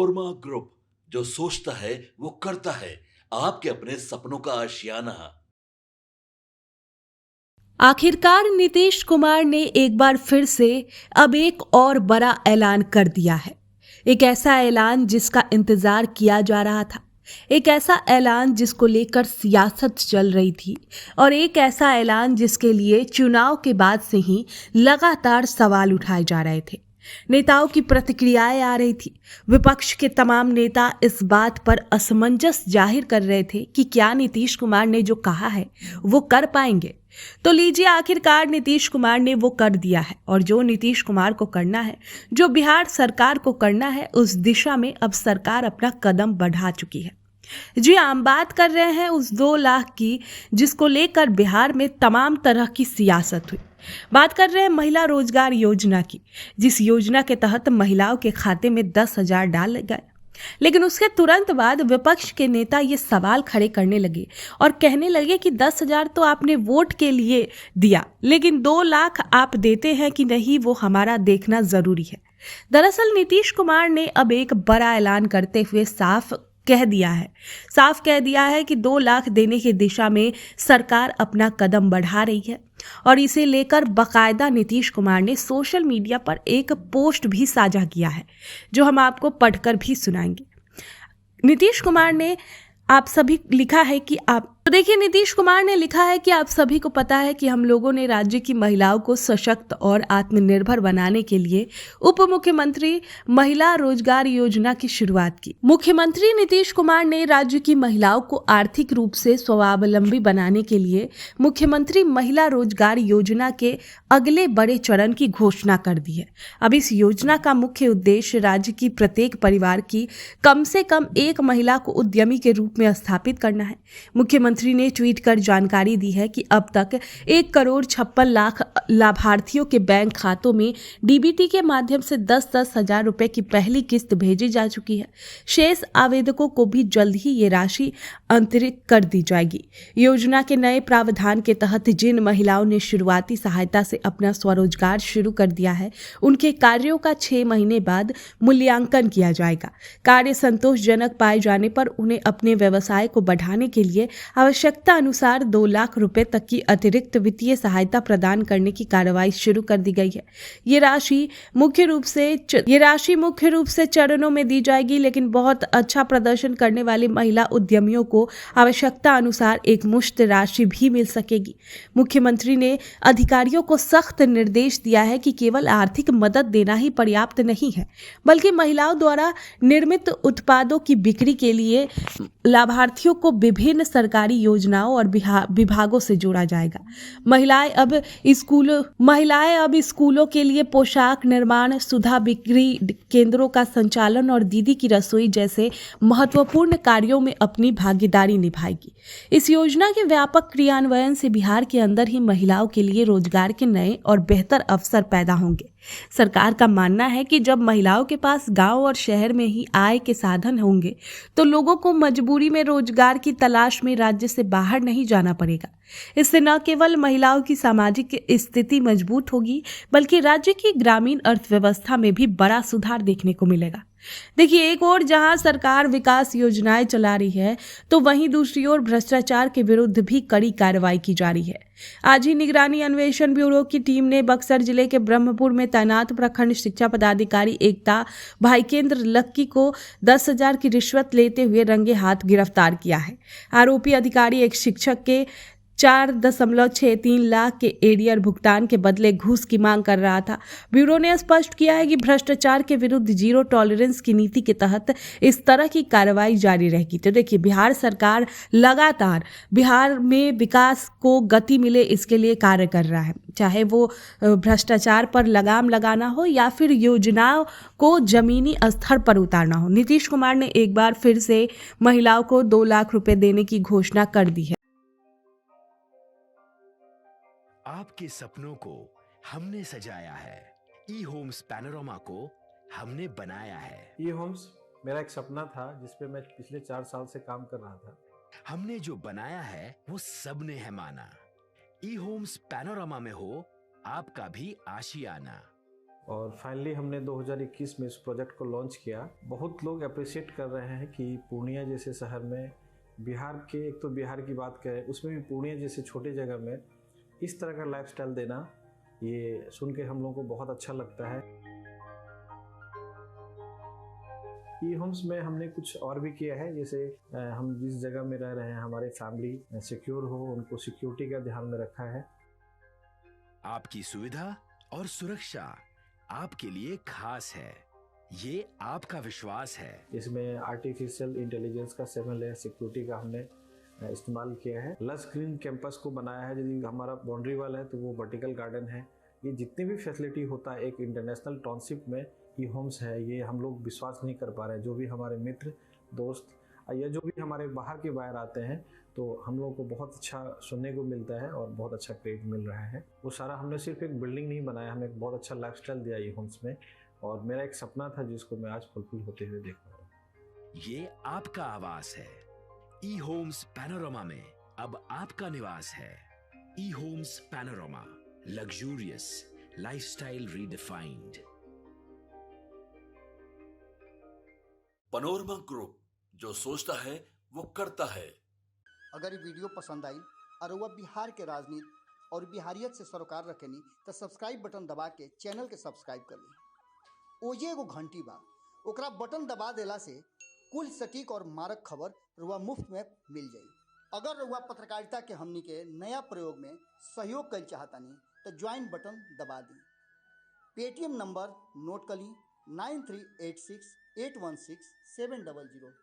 Manorama group, जो सोचता है वो करता है। आपके अपने सपनों का आशियाना। आखिरकार नीतीश कुमार ने एक बार फिर से अब एक और बड़ा ऐलान कर दिया है। एक ऐसा ऐलान जिसका इंतजार किया जा रहा था। एक ऐसा ऐलान जिसको लेकर सियासत चल रही थी और एक ऐसा ऐलान जिसके लिए चुनाव के बाद से ही लगातार सवाल उठाए जा रहे थे। नेताओं की प्रतिक्रियाएं आ रही थी। विपक्ष के तमाम नेता इस बात पर असमंजस जाहिर कर रहे थे कि क्या नीतीश कुमार ने जो कहा है वो कर पाएंगे। तो लीजिए, आखिरकार नीतीश कुमार ने वो कर दिया है और जो नीतीश कुमार को करना है, जो बिहार सरकार को करना है, उस दिशा में अब सरकार अपना कदम बढ़ा चुकी है। जी हाँ, हम बात कर रहे हैं उस 2 लाख की, जिसको लेकर बिहार में तमाम तरह की सियासत हुई। बात कर रहे हैं महिला रोजगार योजना की, जिस योजना के तहत महिलाओं के खाते में 10,000 डाल गए। लेकिन उसके तुरंत बाद विपक्ष के नेता ये सवाल खड़े करने लगे और कहने लगे कि 10,000 तो आपने वोट के लिए दिया, लेकिन 2 लाख आप देते हैं कि नहीं, वो हमारा देखना जरूरी है। दरअसल नीतीश कुमार ने अब एक बड़ा ऐलान करते हुए साफ कह दिया है कि 2 लाख देने की दिशा में सरकार अपना कदम बढ़ा रही है। और इसे लेकर बाकायदा नीतीश कुमार ने सोशल मीडिया पर एक पोस्ट भी साझा किया है, जो हम आपको पढ़कर भी सुनाएंगे। नीतीश कुमार ने आप सभी लिखा है कि आप तो देखिए, नीतीश कुमार ने लिखा है कि आप सभी को पता है कि हम लोगों ने राज्य की महिलाओं को सशक्त और आत्मनिर्भर बनाने के लिए उप मुख्यमंत्री महिला रोजगार योजना की शुरुआत की। मुख्यमंत्री नीतीश कुमार ने राज्य की महिलाओं को आर्थिक रूप से स्वावलंबी बनाने के लिए मुख्यमंत्री महिला रोजगार योजना के अगले बड़े चरण की घोषणा कर दी है। अब इस योजना का मुख्य उद्देश्य राज्य की प्रत्येक परिवार की कम से कम एक महिला को उद्यमी के रूप में स्थापित करना है। मुख्यमंत्री ने ट्वीट कर जानकारी दी है कि अब तक 1,56,00,000 लाभार्थियों के बैंक खातों में डीबीटी के माध्यम से 10-10 हजार रुपए की पहली किस्त भेजी जा चुकी है। शेष आवेदकों को भी जल्द ही ये राशि अंतरित कर दी जाएगी। योजना के नए प्रावधान के तहत जिन महिलाओं ने शुरुआती सहायता से अपना स्वरोजगार शुरू कर दिया है, उनके कार्यों का 6 महीने बाद मूल्यांकन किया जाएगा। कार्य संतोषजनक पाए जाने पर उन्हें अपने व्यवसाय को बढ़ाने के लिए आवश्यकता अनुसार 2 लाख रुपए तक की अतिरिक्त वित्तीय सहायता प्रदान करने की कार्रवाई शुरू कर दी गई है। ये राशि मुख्य रूप से चरणों में दी जाएगी, लेकिन बहुत अच्छा प्रदर्शन करने वाले महिला उद्यमियों को आवश्यकता अनुसार एक मुश्त राशि भी मिल सकेगी। मुख्यमंत्री ने अधिकारियों को सख्त निर्देश दिया है कि केवल आर्थिक मदद देना ही पर्याप्त नहीं है, बल्कि महिलाओं द्वारा निर्मित उत्पादों की बिक्री के लिए लाभार्थियों को विभिन्न सरकारी योजनाओं और विभागों से जोड़ा जाएगा। महिलाएं अब स्कूलों के लिए पोशाक निर्माण, सुधा बिक्री केंद्रों का संचालन और दीदी की रसोई जैसे महत्वपूर्ण कार्यों में अपनी भागीदारी निभाएगी। इस योजना के व्यापक क्रियान्वयन से बिहार के अंदर ही महिलाओं के लिए रोजगार के नए और बेहतर अवसर पैदा होंगे। सरकार का मानना है कि जब महिलाओं के पास गांव और शहर में ही आय के साधन होंगे, तो लोगों को मजबूरी में रोजगार की तलाश में राज्य से बाहर नहीं जाना पड़ेगा। इससे न केवल महिलाओं की सामाजिक स्थिति मजबूत होगी, बल्कि राज्य की ग्रामीण अर्थव्यवस्था में भी बड़ा सुधार देखने को मिलेगा। देखिए, एक ओर जहां सरकार विकास योजनाएं चला रही है, तो वहीं दूसरी ओर भ्रष्टाचार के विरुद्ध भी कड़ी कार्रवाई की जा रही है। आज ही निगरानी अन्वेषण ब्यूरो की टीम ने बक्सर जिले के ब्रह्मपुर में तैनात प्रखंड शिक्षा पदाधिकारी एकता भाईकेंद्र लक्की को 10,000 की रिश्वत लेते हुए रंगे हाथ गिरफ्तार किया है। आरोपी अधिकारी एक शिक्षक के 4.63 लाख के एरियर भुगतान के बदले घूस की मांग कर रहा था। ब्यूरो ने स्पष्ट किया है कि भ्रष्टाचार के विरुद्ध जीरो टॉलरेंस की नीति के तहत इस तरह की कार्रवाई जारी रहेगी। तो देखिए, बिहार सरकार लगातार बिहार में विकास को गति मिले इसके लिए कार्य कर रहा है, चाहे वो भ्रष्टाचार पर लगाम लगाना हो या फिर योजनाओं को जमीनी स्तर पर उतारना हो। नीतीश कुमार ने एक बार फिर से महिलाओं को 2 लाख रुपए देने की घोषणा कर दी है। आपके सपनों को हमने सजाया है, ई होम्स पैनोरमा को हमने बनाया है। ई होम्स मेरा एक सपना था जिसपे मैं पिछले 4 साल से काम कर रहा था। हमने जो बनाया है वो सबने है माना। ई होम्स पैनोरमा में हो आपका भी आशियाना। और फाइनली हमने 2021 में इस प्रोजेक्ट को लॉन्च किया। बहुत लोग अप्रिशिएट कर रहे हैं कि पूर्णिया जैसे शहर में, बिहार के, एक तो बिहार की बात करें उसमें भी पूर्णिया जैसे छोटे जगह में इस तरह का लाइफस्टाइल देना, ये सुन के हम लोगों को बहुत अच्छा लगता है। ई होम्स में हमने कुछ और भी किया है, जैसे हम जिस जगह में रह रहे हैं हमारे फैमिली सिक्योर हो, उनको सिक्योरिटी का ध्यान में रखा है। आपकी सुविधा और सुरक्षा आपके लिए खास है, ये आपका विश्वास है। इसमें आर्टिफिशियल इंटेलिजेंस का 7 लेयर सिक्योरिटी का हमने इस्तेमाल किया है। लस ग्रीन कैंपस को बनाया है। यदि हमारा बाउंड्री वाल है तो वो वर्टिकल गार्डन है। ये जितनी भी फैसिलिटी होता है एक इंटरनेशनल टाउनशिप में, ई होम्स है, ये हम लोग विश्वास नहीं कर पा रहे हैं। जो भी हमारे मित्र दोस्त या जो भी हमारे बाहर के बाहर आते हैं तो हम लोगों को बहुत अच्छा सुनने को मिलता है और बहुत अच्छा क्रेडिट मिल रहा है। वो सारा हमने सिर्फ एक बिल्डिंग नहीं बनाया, हमें एक बहुत अच्छा लाइफस्टाइल दिया ई होम्स में, और मेरा एक सपना था जिसको मैं आज फुलफिल होते हुए देख पा रहा हूँ। ये आपका आवास है। ई होम्स पैनोरमा में अब आपका निवास है। E homes Panorama, luxurious lifestyle redefined. Panorama group, जो सोचता है वो करता है। अगर ये वीडियो पसंद आई और वह बिहार के राजनीति और बिहारियत से सरोकार रखेनी तो सब्सक्राइब बटन दबा के चैनल के सब्सक्राइब कर ली। ओजे एगो घंटी बा, ओकरा बटन दबा देला से कुल सटीक और मारक खबर रुआ मुफ्त में मिल जाई। अगर रुआ पत्रकारिता के हमनी के नया प्रयोग में सहयोग कर चाहतानी तो ज्वाइन बटन दबा दी। पेटीएम नंबर नोट कर ली 9386816700।